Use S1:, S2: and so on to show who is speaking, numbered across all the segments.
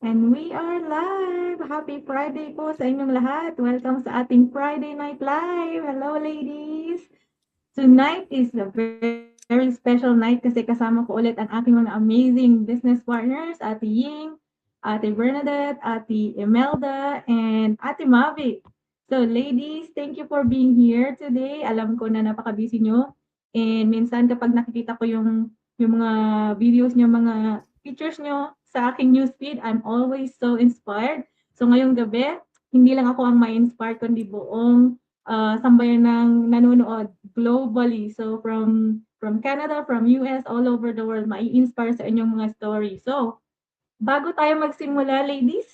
S1: And we are live! Happy Friday po sa inyong lahat. Welcome sa ating Friday Night Live. Hello, ladies! Tonight is a very special night kasi kasama ko ulit ang aking mga amazing business partners, Ate Ying, Ate Bernadette, Ate Imelda, and Ate Mavi. So, ladies, thank you for being here today. Alam ko na napaka-busy nyo. And minsan kapag nakikita ko yung mga videos nyo, mga pictures nyo sa aking newsfeed, I'm always so inspired. So, ngayong gabi, hindi lang ako ang ma-inspire, kundi buong sambayan ng nanonood globally. So from Canada, from US, all over the world, mai-inspire sa inyong mga story. So, bago tayo magsimula, ladies,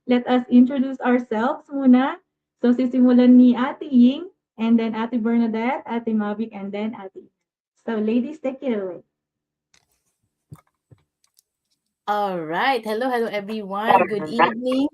S1: let us introduce ourselves muna. So, sisimulan ni Ate Ying, and then Ate Bernadette, Ate Mavic, and then Ate. So, ladies, take it away.
S2: All right. Hello, everyone. Good evening.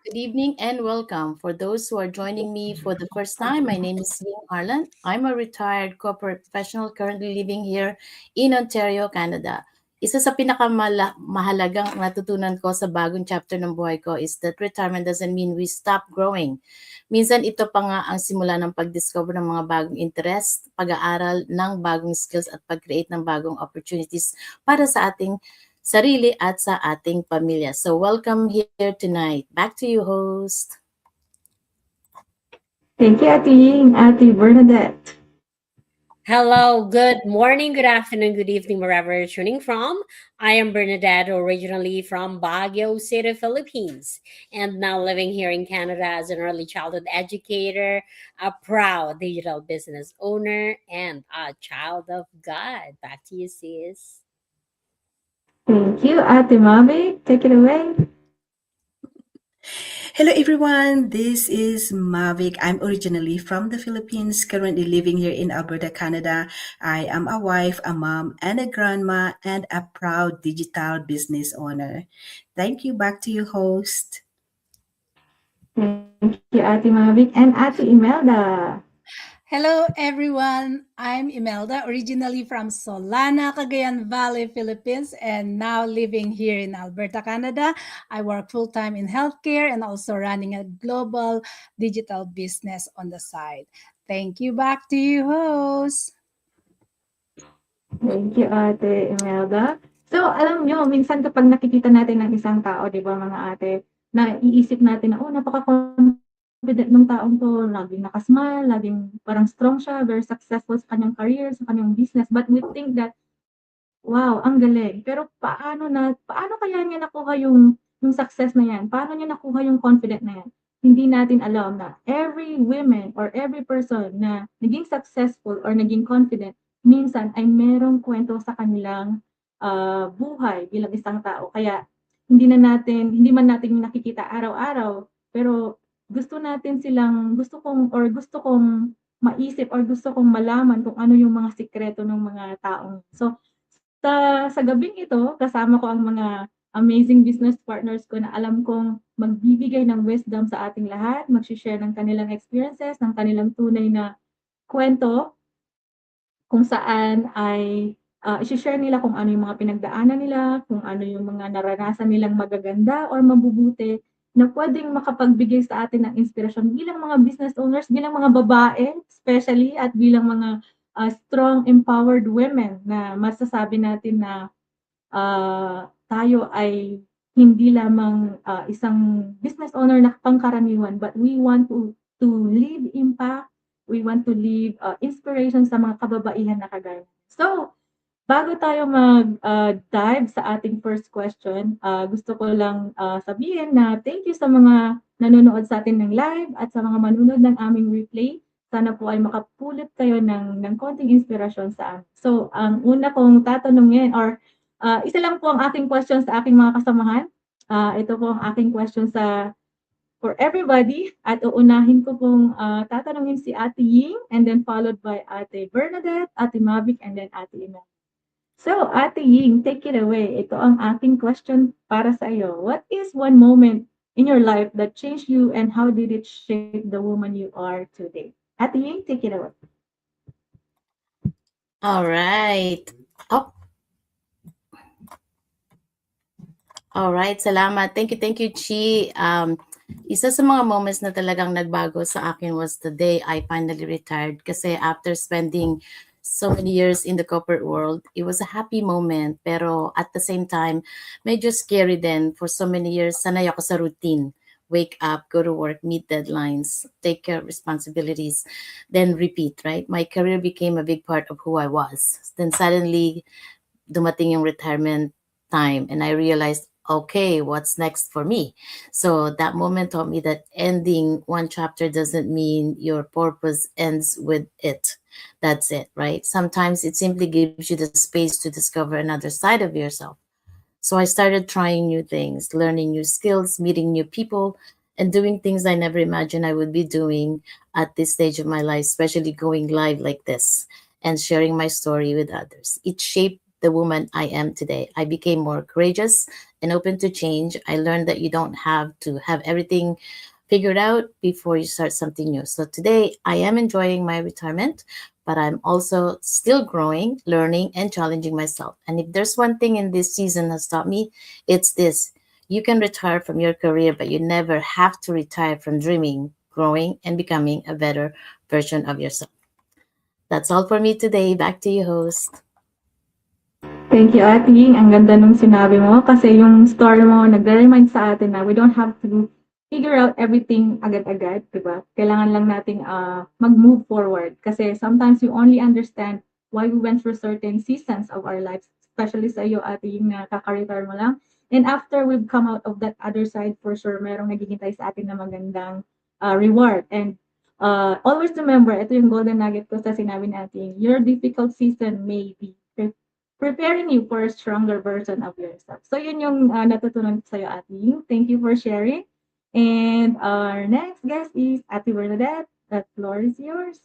S2: Good evening and welcome. For those who are joining me for the first time, my name is Ying Harlan. I'm a retired corporate professional currently living here in Ontario, Canada. Isa sa pinakamahalagang natutunan ko sa bagong chapter ng buhay ko is that retirement doesn't mean we stop growing. Minsan ito pa nga ang simula ng pag-discover ng mga bagong interest, pag-aaral ng bagong skills at pag-create ng bagong opportunities para sa ating sarili at sa ating pamilya. So welcome here tonight. Back to you, host.
S1: Thank you, Ate Ying, Ate Bernadette.
S3: Hello, good morning, good afternoon, good evening, wherever you're tuning from. I am Bernadette, originally from Baguio City, Philippines, and now living here in Canada as an early childhood educator, a proud digital business owner, and a child of God. Back to you, sis.
S1: Thank you, Ate Mavic. Take it away.
S4: Hello everyone, this is Mavic. I'm originally from the Philippines, currently living here in Alberta, Canada. I am a wife, a mom, and a grandma, and a proud digital business owner. Thank you. Back to you, host.
S1: Thank you, Ate Mavic, and Ate Imelda.
S5: Hello everyone, I'm Imelda, originally from Solana, Cagayan Valley, Philippines, and now living here in Alberta, Canada. I work full-time in healthcare and also running a global digital business on the side. Thank you. Back to you, host.
S1: Thank you, Ate Imelda. So, alam nyo, minsan kapag nakikita natin ng isang tao, di ba mga ate, naiisip natin na, oh, napaka-confident ng taong to, laging nakasmile, laging parang strong siya, very successful sa kanyang career, sa kanyang business. But we think that, wow, ang galing. Pero paano kaya niya nakuha yung success na yan? Paano niya nakuha yung confident na yan? Hindi natin alam na every woman or every person na naging successful or naging confident, minsan ay merong kwento sa kanilang buhay bilang isang tao. Kaya hindi man natin nakikita araw-araw, pero gusto kong maisip or gusto kong malaman kung ano yung mga sikreto ng mga taong. So, sa gabing ito, kasama ko ang mga amazing business partners ko na alam kong magbibigay ng wisdom sa ating lahat, mag-share ng kanilang experiences, ng kanilang tunay na kwento, kung saan ay i-share nila kung ano yung mga pinagdaanan nila, kung ano yung mga naranasan nilang magaganda or mabubuti na pwedeng makapagbigay sa atin ng inspirasyon bilang mga business owners, bilang mga babae especially, at bilang mga strong, empowered women na masasabi natin na tayo ay hindi lamang isang business owner na pangkaraniwan, but we want to leave impact, we want to leave inspiration sa mga kababaihan na kagaya. So, bago tayo mag-dive sa ating first question, gusto ko lang sabihin na thank you sa mga nanonood sa atin ng live at sa mga manunod ng aming replay. Sana po ay makapulot kayo ng konting inspirasyon sa amin. So, ang una kong tatanungin or isa lang po ang aking question sa aking mga kasamahan. Ito po ang aking question for everybody at uunahin ko pong tatanungin si Ate Ying and then followed by Ate Bernadette, Ate Mavic, and then Ate Ina. So, Ate Ying, take it away. Ito ang aking question para sa iyo. What is one moment in your life that changed you and how did it shape the woman you are today? Ate Ying, take it away.
S2: All right. Alright, salamat. Thank you, Chi. Isa sa mga moments na talagang nagbago sa akin was the day I finally retired. Kasi after spending so many years in the corporate world, it was a happy moment. Pero at the same time, medyo scary din. For so many years, sanay ako sa routine. Wake up, go to work, meet deadlines, take care of responsibilities, then repeat, right? My career became a big part of who I was. Then suddenly, dumating yung retirement time and I realized, okay, what's next for me? So that moment taught me that ending one chapter doesn't mean your purpose ends with it. That's it, right? Sometimes it simply gives you the space to discover another side of yourself. So I started trying new things, learning new skills, meeting new people, and doing things I never imagined I would be doing at this stage of my life, especially going live like this and sharing my story with others. It shaped the woman I am today. I became more courageous and open to change. I learned that you don't have to have everything figured out before you start something new. So today I am enjoying my retirement, but I'm also still growing, learning, and challenging myself. And if there's one thing in this season has taught me, it's this. You can retire from your career, but you never have to retire from dreaming, growing, and becoming a better version of yourself. That's all for me today. Back to you, host.
S1: Thank you, Ate Ying. Ang ganda nung sinabi mo kasi yung story mo nagre-remind sa atin na we don't have to figure out everything agad-agad, 'di ba? Kailangan lang nating mag-move forward kasi sometimes you only understand why we went through certain seasons of our lives, especially sa iyo, Ate Ying, na kaka-retire mo lang. And after we've come out of that other side, for sure, merong naghihintay sa atin na magandang reward. And always remember, ito yung golden nugget ko sa sinabi natin, your difficult season may be preparing you for a stronger version of yourself. So yun yung natutunan ko sa'yo, Ate Ying. Thank you for sharing. And our next guest is Ate Bernadette. The floor is yours.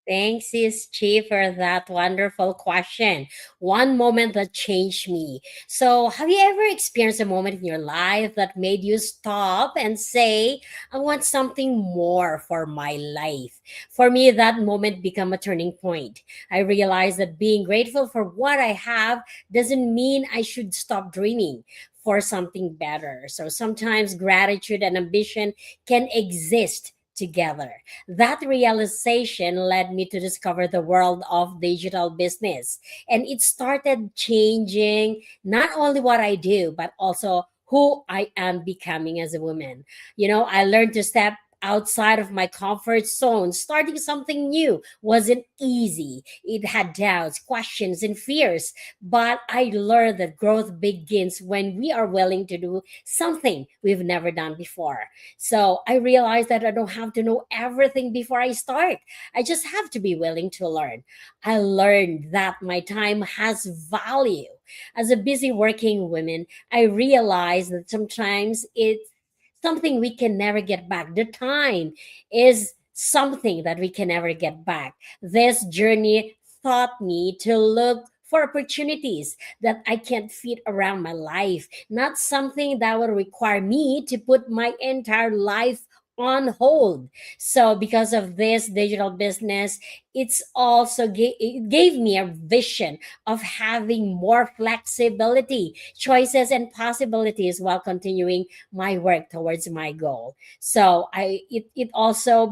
S3: Thanks, Sis Chi, for that wonderful question. One moment that changed me. So, have you ever experienced a moment in your life that made you stop and say, I want something more for my life? For me, that moment became a turning point. I realized that being grateful for what I have doesn't mean I should stop dreaming for something better. So, sometimes gratitude and ambition can exist together. That realization led me to discover the world of digital business. And it started changing not only what I do, but also who I am becoming as a woman. I learned to step outside of my comfort zone. Starting something new wasn't easy. It had doubts, questions, and fears. But I learned that growth begins when we are willing to do something we've never done before. So I realized that I don't have to know everything before I start. I just have to be willing to learn. I learned that my time has value. As a busy working woman, I realized that sometimes it's something we can never get back. The time is something that we can never get back. This journey taught me to look for opportunities that I can't fit around my life, not something that would require me to put my entire life on hold. So because of this digital business, it gave me a vision of having more flexibility, choices, and possibilities while continuing my work towards my goal. So it also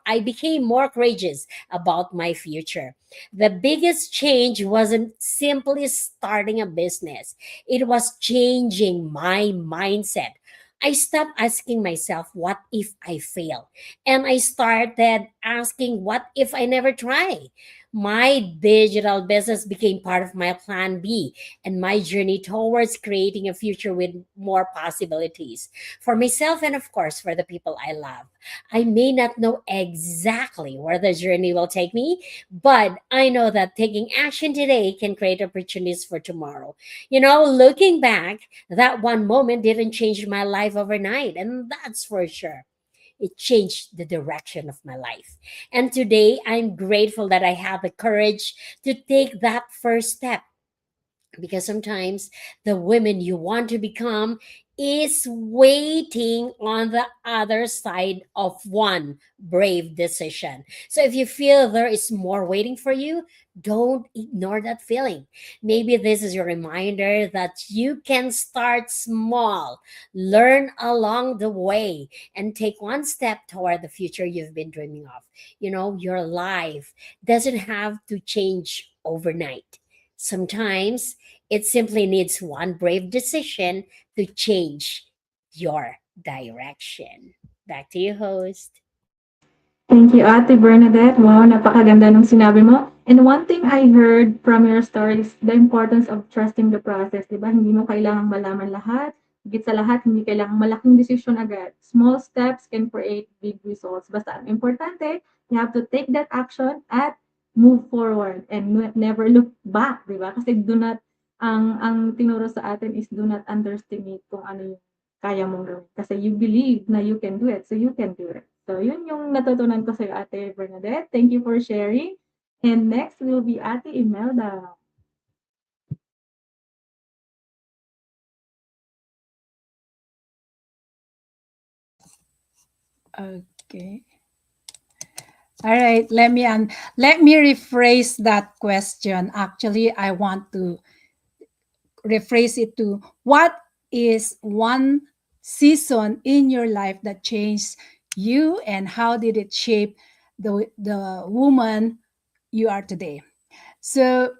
S3: I became more courageous about my future. The biggest change wasn't simply starting a business, it was changing my mindset. I stopped asking myself, what if I fail? And I started asking, what if I never try? My digital business became part of my plan B and my journey towards creating a future with more possibilities for myself and, of course, for the people I love. I may not know exactly where the journey will take me, but I know that taking action today can create opportunities for tomorrow. Looking back, that one moment didn't change my life overnight, and that's for sure. It changed the direction of my life. And today, I'm grateful that I have the courage to take that first step, because sometimes the women you want to become is waiting on the other side of one brave decision. So if you feel there is more waiting for you, don't ignore that feeling. Maybe this is your reminder that you can start small, learn along the way, and take one step toward the future you've been dreaming of. Your life doesn't have to change overnight. Sometimes it simply needs one brave decision to change your direction. Back to you, host.
S1: Thank you, Ate Bernadette. Wow, napakaganda ng sinabi mo. And one thing I heard from your story is the importance of trusting the process, 'di ba? Hindi mo kailangang malaman lahat. Higit sa lahat, hindi kailangang malaking desisyon agad. Small steps can create big results. Basta ang importante, you have to take that action at move forward and never look back, 'di ba? Kasi do not ang tinuro sa atin is do not underestimate kung ano yung kaya mong gawin. Kasi you believe na you can do it, so you can do it. So, yun yung natutunan ko sa'yo, Ate Bernadette. Thank you for sharing. And next will be Ate Imelda.
S5: Okay. All right, let me rephrase that question. Actually, I want to rephrase it to, what is one season in your life that changed you, and how did it shape the woman you are today? So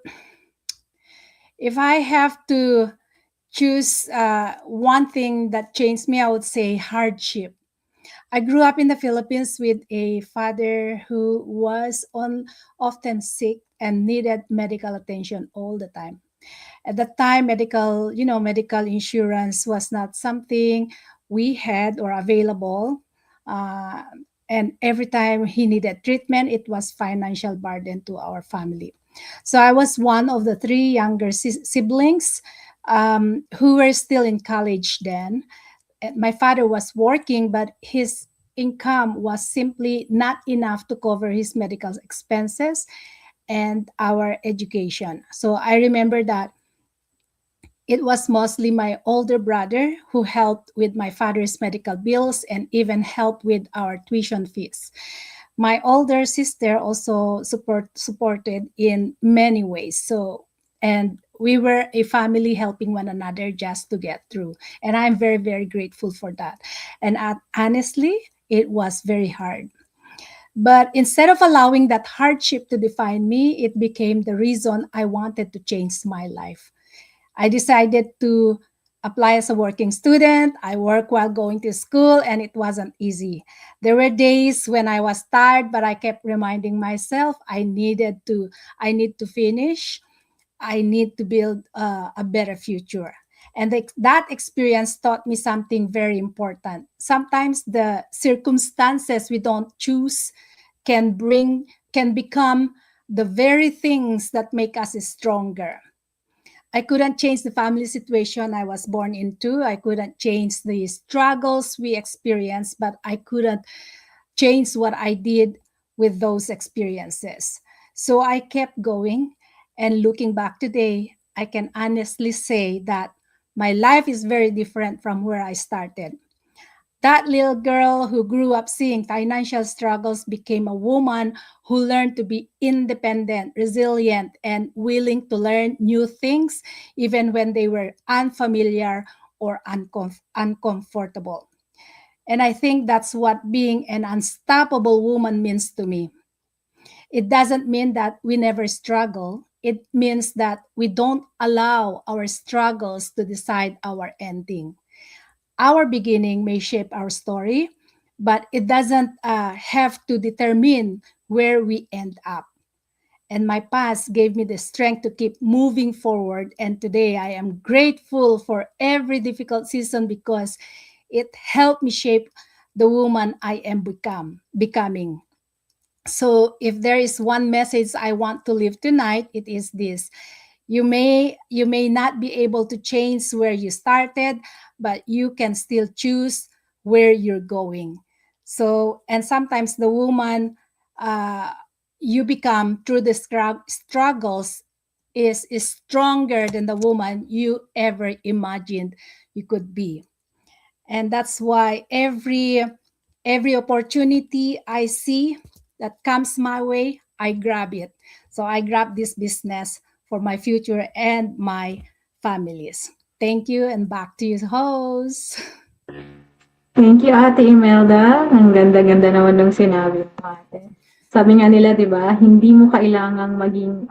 S5: if I have to choose one thing that changed me, I would say hardship. I grew up in the Philippines with a father who was often sick and needed medical attention all the time. At that time, medical insurance was not something we had or available. Uh, and every time he needed treatment, it was financial burden to our family. So I was one of the three younger siblings who were still in college then. My father was working, but his income was simply not enough to cover his medical expenses and our education. So I remember that it was mostly my older brother who helped with my father's medical bills and even helped with our tuition fees. My older sister also supported in many ways. So, and we were a family helping one another just to get through. And I'm very, very grateful for that. And honestly, it was very hard. But instead of allowing that hardship to define me, it became the reason I wanted to change my life. I decided to apply as a working student. I work while going to school, and it wasn't easy. There were days when I was tired, but I kept reminding myself I need to finish. I need to build a better future. And that experience taught me something very important. Sometimes the circumstances we don't choose can become the very things that make us stronger. I couldn't change the family situation I was born into. I couldn't change the struggles we experienced, but I couldn't change what I did with those experiences. So I kept going. And looking back today, I can honestly say that my life is very different from where I started. That little girl who grew up seeing financial struggles became a woman who learned to be independent, resilient, and willing to learn new things, even when they were unfamiliar or uncomfortable. And I think that's what being an unstoppable woman means to me. It doesn't mean that we never struggle. It means that we don't allow our struggles to decide our ending. Our beginning may shape our story, but it doesn't have to determine where we end up. And my past gave me the strength to keep moving forward. And today I am grateful for every difficult season because it helped me shape the woman I am becoming. So if there is one message I want to leave tonight, it is this: you may not be able to change where you started, but you can still choose where you're going. So, and sometimes the woman uh, you become through the struggles is stronger than the woman you ever imagined you could be. And that's why every opportunity I see that comes my way, I grab it. So I grab this business for my future and my families. Thank you, and back to you, host.
S1: Thank you, Ate Imelda. Ang ganda-ganda naman ng sinabi mo, ate. Sabi nga nila, di ba, hindi mo kailangang maging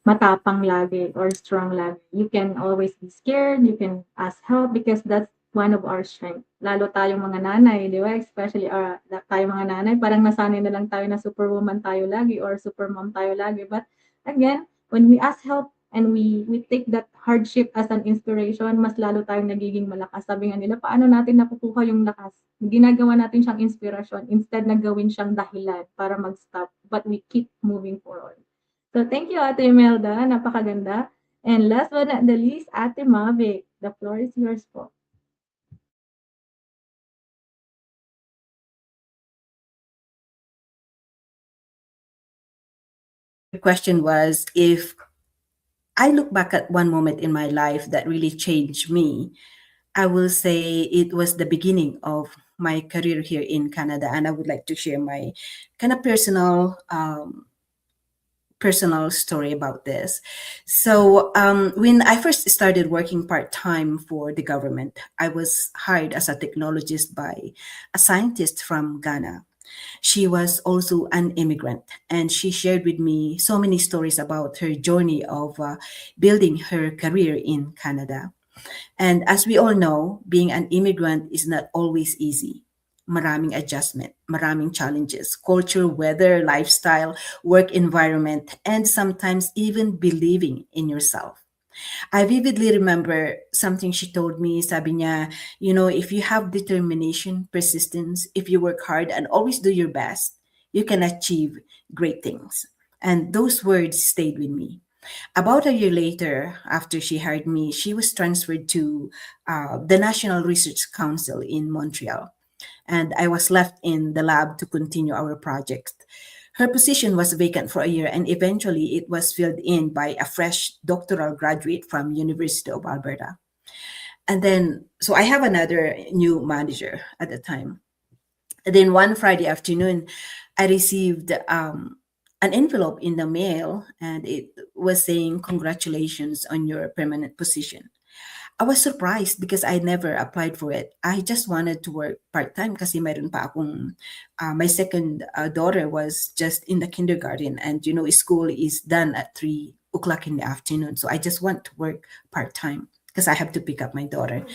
S1: matapang lagi or strong lagi. You can always be scared, you can ask help because that's one of our strength. Lalo tayong mga nanay, di ba? Especially tayong mga nanay, parang nasanay na lang tayo na superwoman tayo lagi or supermom tayo lagi. But again, when we ask help and we take that hardship as an inspiration, mas lalo tayong nagiging malakas. Sabi nga nila, paano natin nakukuha yung lakas? Ginagawa natin siyang inspirasyon instead na gawin siyang dahilan para mag-stop. But we keep moving forward. So thank you, Ate Imelda. Napakaganda. And last but not the least, Ate Mavic. The floor is yours po.
S4: The question was, if I look back at one moment in my life that really changed me, I will say it was the beginning of my career here in Canada, and I would like to share my kind of personal story about this. So when I first started working part-time for the government, I was hired as a technologist by a scientist from Ghana. She was also an immigrant, and she shared with me so many stories about her journey of building her career in Canada. And as we all know, being an immigrant is not always easy. Maraming adjustment, maraming challenges, culture, weather, lifestyle, work environment, and sometimes even believing in yourself. I vividly remember something she told me. Sabi niya, if you have determination, persistence, if you work hard and always do your best, you can achieve great things. And those words stayed with me. About a year later, after she hired me, she was transferred to the National Research Council in Montreal. And I was left in the lab to continue our project. Her position was vacant for a year, and eventually it was filled in by a fresh doctoral graduate from University of Alberta. And then, so I have another new manager at the time. And then one Friday afternoon, I received an envelope in the mail, and it was saying, "Congratulations on your permanent position." I was surprised because I never applied for it. I just wanted to work part-time kasi mayroon pa akong, my second daughter was just in the kindergarten, and school is done at 3 o'clock in the afternoon. So I just want to work part-time because I have to pick up my daughter.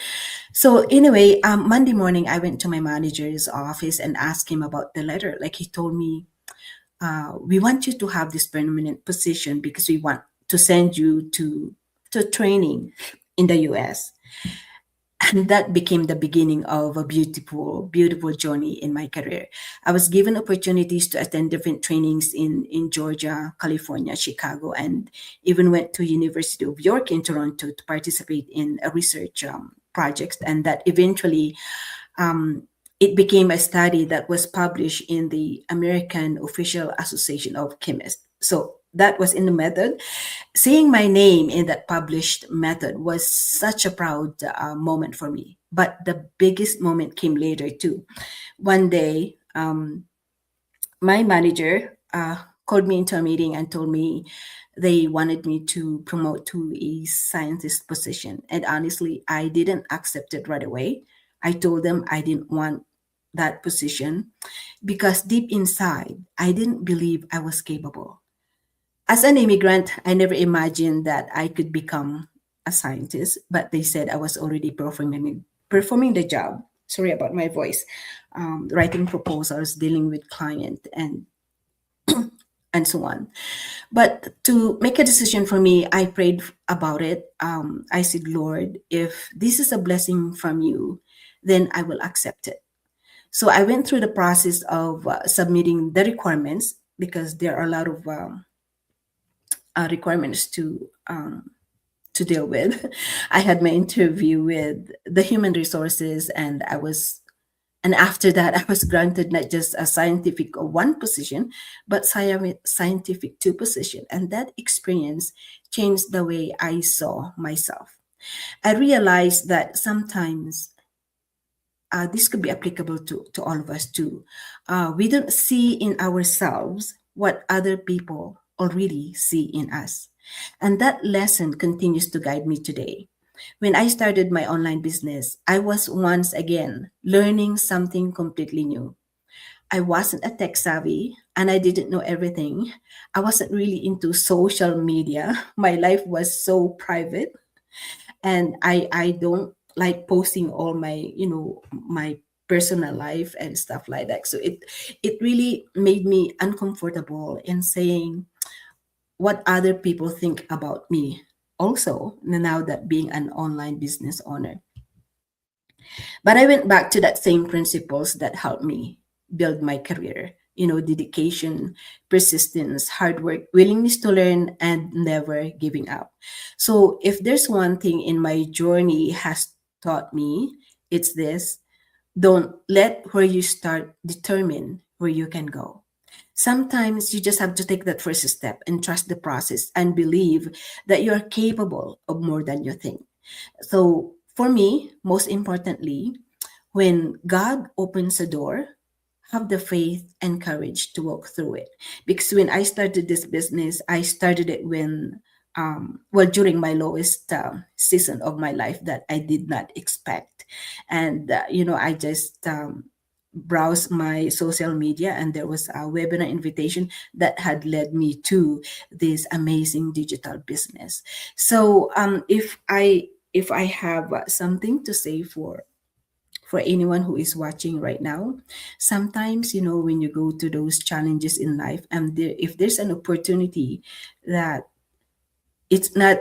S4: So anyway, Monday morning, I went to my manager's office and asked him about the letter. Like, he told me, we want you to have this permanent position because we want to send you to training in the US. And that became the beginning of a beautiful, beautiful journey in my career. I was given opportunities to attend different trainings in Georgia, California, Chicago, and even went to University of York in Toronto to participate in a research project. And that eventually, it became a study that was published in the American Official Association of Chemists. So that was in the method. Seeing my name in that published method was such a proud moment for me. But the biggest moment came later too. One day, my manager called me into a meeting and told me they wanted me to promote to a scientist position. And honestly, I didn't accept it right away. I told them I didn't want that position because deep inside, I didn't believe I was capable. As an immigrant, I never imagined that I could become a scientist, but they said I was already performing the job. Sorry about my voice. Writing proposals, dealing with client, and and so on. But to make a decision for me, I prayed about it. I said, "Lord, if this is a blessing from you, then I will accept it." So I went through the process of submitting the requirements because there are a lot of requirements to deal with. I had my interview with the human resources, and after that, I was granted not just a scientific one position, but scientific two position. And that experience changed the way I saw myself. I realized that sometimes this could be applicable to all of us too. We don't see in ourselves what other people already see in us. And that lesson continues to guide me today. When I started my online business, I was once again learning something completely new. I wasn't a tech savvy and I didn't know everything. I wasn't really into social media. My life was so private, and I don't like posting all my, my personal life and stuff like that. So it really made me uncomfortable in saying what other people think about me also, now that being an online business owner. But I went back to that same principles that helped me build my career. Dedication, persistence, hard work, willingness to learn, and never giving up. So if there's one thing in my journey has taught me, it's this: don't let where you start determine where you can go. Sometimes you just have to take that first step and trust the process and believe that you're capable of more than you think. So for me, most importantly, when God opens a door, have the faith and courage to walk through it. Because when I started this business, I started it when, during my lowest season of my life that I did not expect. And, I just browsed my social media and there was a webinar invitation that had led me to this amazing digital business. So if I have something to say for anyone who is watching right now, sometimes, when you go to those challenges in life, and if there's an opportunity that it's not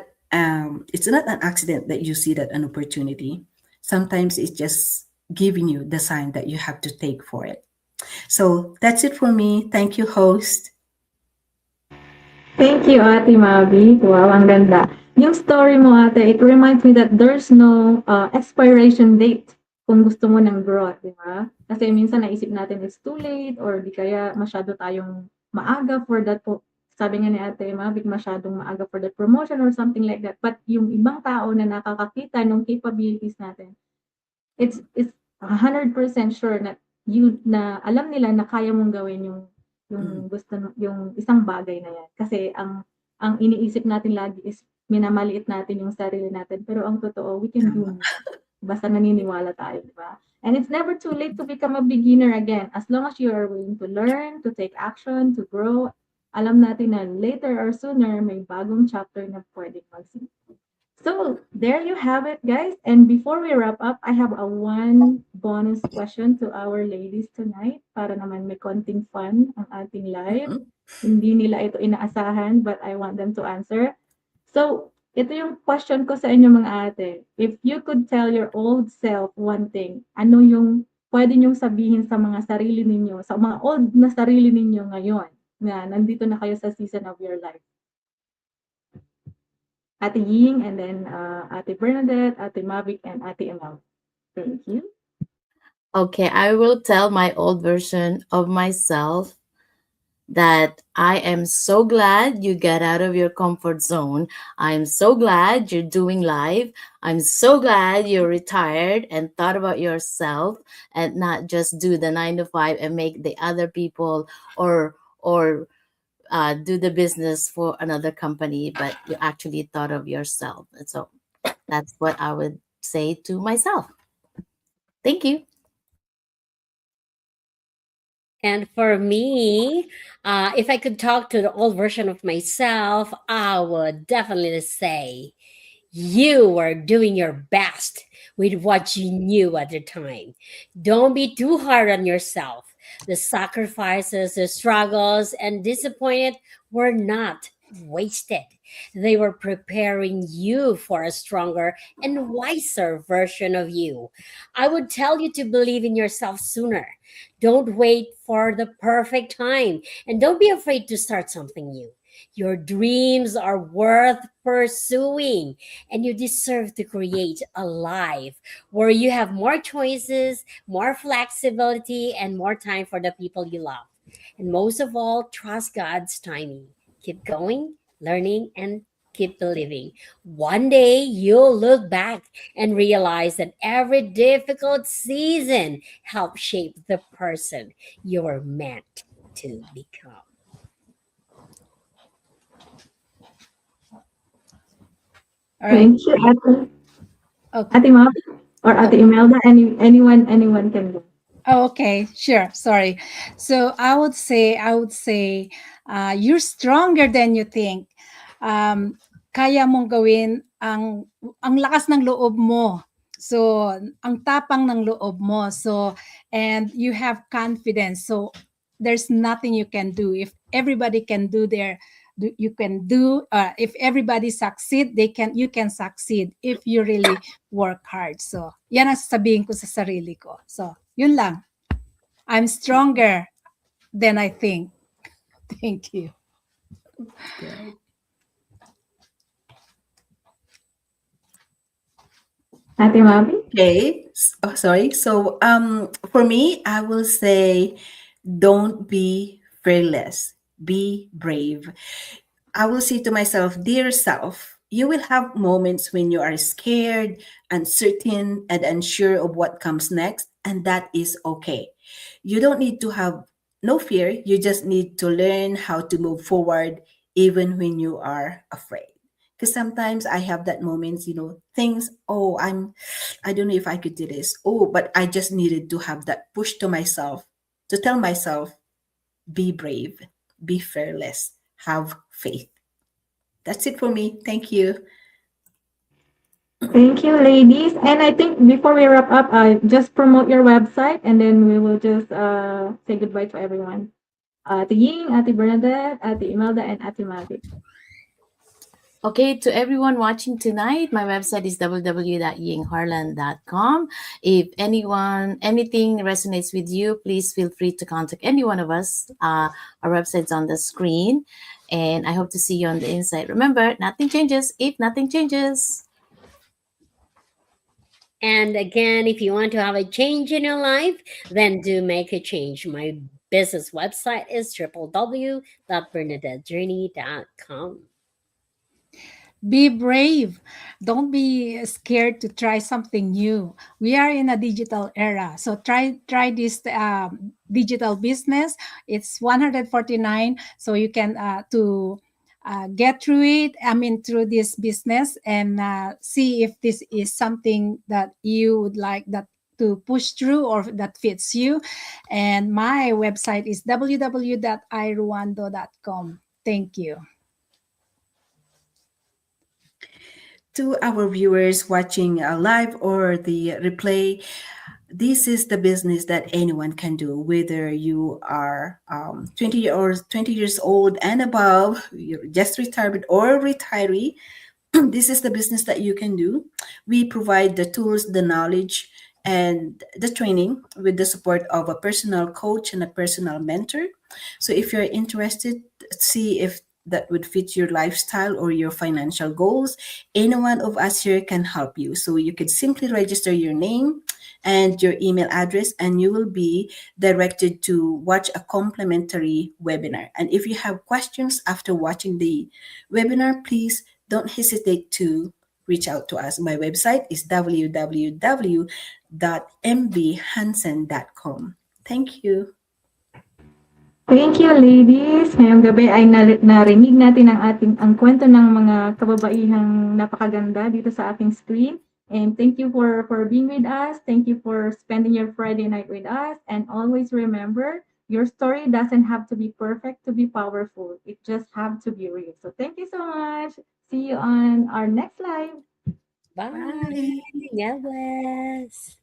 S4: it's not an accident that you see that an opportunity. Sometimes it's just giving you the sign that you have to take for it. So that's it for me. Thank you, host.
S1: Thank you, Ate Mavi. Wow, ang ganda. Yung story mo, ate, it reminds me that there's no expiration date kung gusto mo ng growth, di ba? Kasi minsan naisip natin it's too late or di kaya masyado tayong maaga for that po. Sabi nga ni Ate Mavi, masyadong maaga for that promotion or something like that. But yung ibang tao na nakakakita ng capabilities natin, it's 100% sure na alam nila na kaya mong gawin yung yung isang bagay na yan. Kasi ang iniisip natin lagi is minamaliit natin yung sarili natin. Pero ang totoo, we can do more. Basta naniniwala tayo, di ba? And it's never too late to become a beginner again. As long as you are willing to learn, to take action, to grow, alam natin na later or sooner, may bagong chapter na pwedeng magsimula. So there you have it, guys. And before we wrap up, I have a one bonus question to our ladies tonight para naman may konting fun ang ating live. Hindi nila ito inaasahan, but I want them to answer. So ito yung question ko sa inyo mga ate. If you could tell your old self one thing, ano yung pwede nyong sabihin sa mga sarili ninyo, sa mga old na sarili ninyo ngayon na nandito na kayo sa season of your life? Ate Ying, and then Ate Bernadette, Ate Mavic, and Ate Emel. Thank you.
S2: Okay, I will tell my old version of myself that I am so glad you got out of your comfort zone. I'm so glad you're doing live. I'm so glad you're retired and thought about yourself and not just do the 9 to 5 and make the other people or do the business for another company, but you actually thought of yourself. And so that's what I would say to myself. Thank you.
S3: And for me, if I could talk to the old version of myself, I would definitely say, you were doing your best with what you knew at the time. Don't be too hard on yourself. The sacrifices, the struggles, and disappointment were not wasted. They were preparing you for a stronger and wiser version of you. I would tell you to believe in yourself sooner. Don't wait for the perfect time, and don't be afraid to start something new. Your dreams are worth pursuing, and you deserve to create a life where you have more choices, more flexibility, and more time for the people you love. And most of all, trust God's timing. Keep going, learning, and keep believing. One day you'll look back and realize that every difficult season helped shape the person you're meant to become.
S5: All right.
S1: Thank you, Ate,
S5: Okay.
S1: Ate Mavi or Ate Imelda. Anyone can go.
S5: Oh, okay, sure. Sorry. So I would say, you're stronger than you think. Kaya mong gawin ang lakas ng loob mo. So, ang tapang ng loob mo. So, and you have confidence. So, there's nothing you can do. If everybody can you can do. If everybody succeed, you can succeed if you really work hard. So, yan ang sasabihin ko sa sarili ko. So, yun lang. I'm stronger than I think. Thank you.
S1: Ate Mavi?
S4: Okay. Sorry. So, for me, I will say, don't be fearless. Be brave. I will say to myself, dear self, you will have moments when you are scared, uncertain, and unsure of what comes next, and that is okay. You don't need to have no fear. You just need to learn how to move forward even when you are afraid. Because sometimes I have that moments, things, oh, I don't know if I could do this. Oh, but I just needed to have that push to myself to tell myself, be brave, be fearless, have faith. That's it for me. Thank you.
S1: Thank you, ladies. And I think before we wrap up, just promote your website and then we will just say goodbye to everyone. Ate Ying, Ate Bernadette, Ate Imelda, and Ate Mavi.
S2: Okay, to everyone watching tonight, my website is www.yingharlan.com. If anything resonates with you, please feel free to contact any one of us. Our website's on the screen, and I hope to see you on the inside. Remember, nothing changes if nothing changes.
S3: And again, if you want to have a change in your life, then do make a change. My business website is www.bernadettejourney.com.
S5: Be brave. Don't be scared to try something new. We are in a digital era, so try this digital business. It's 149, so you can to get through it. I mean, through this business and see if this is something that you would like that to push through or that fits you. And my website is www.iruando.com. Thank you.
S4: To our viewers watching live or the replay, this is the business that anyone can do, whether you are 20 years old and above, you're just retired or retiree. This is the business that you can do. We provide the tools, the knowledge, and the training with the support of a personal coach and a personal mentor. So if you're interested, see if that would fit your lifestyle or your financial goals, any one of us here can help you. So you could simply register your name and your email address, and you will be directed to watch a complimentary webinar. And if you have questions after watching the webinar, please don't hesitate to reach out to us. My website is www.mbhansen.com. Thank you.
S1: Thank you, ladies. Ngayong gabi ay narinig natin ang kwento ng mga kababaihang napakaganda dito sa aking screen. And thank you for being with us. Thank you for spending your Friday night with us. And always remember, your story doesn't have to be perfect to be powerful. It just have to be real. So thank you so much. See you on our next live.
S3: Bye. God bless.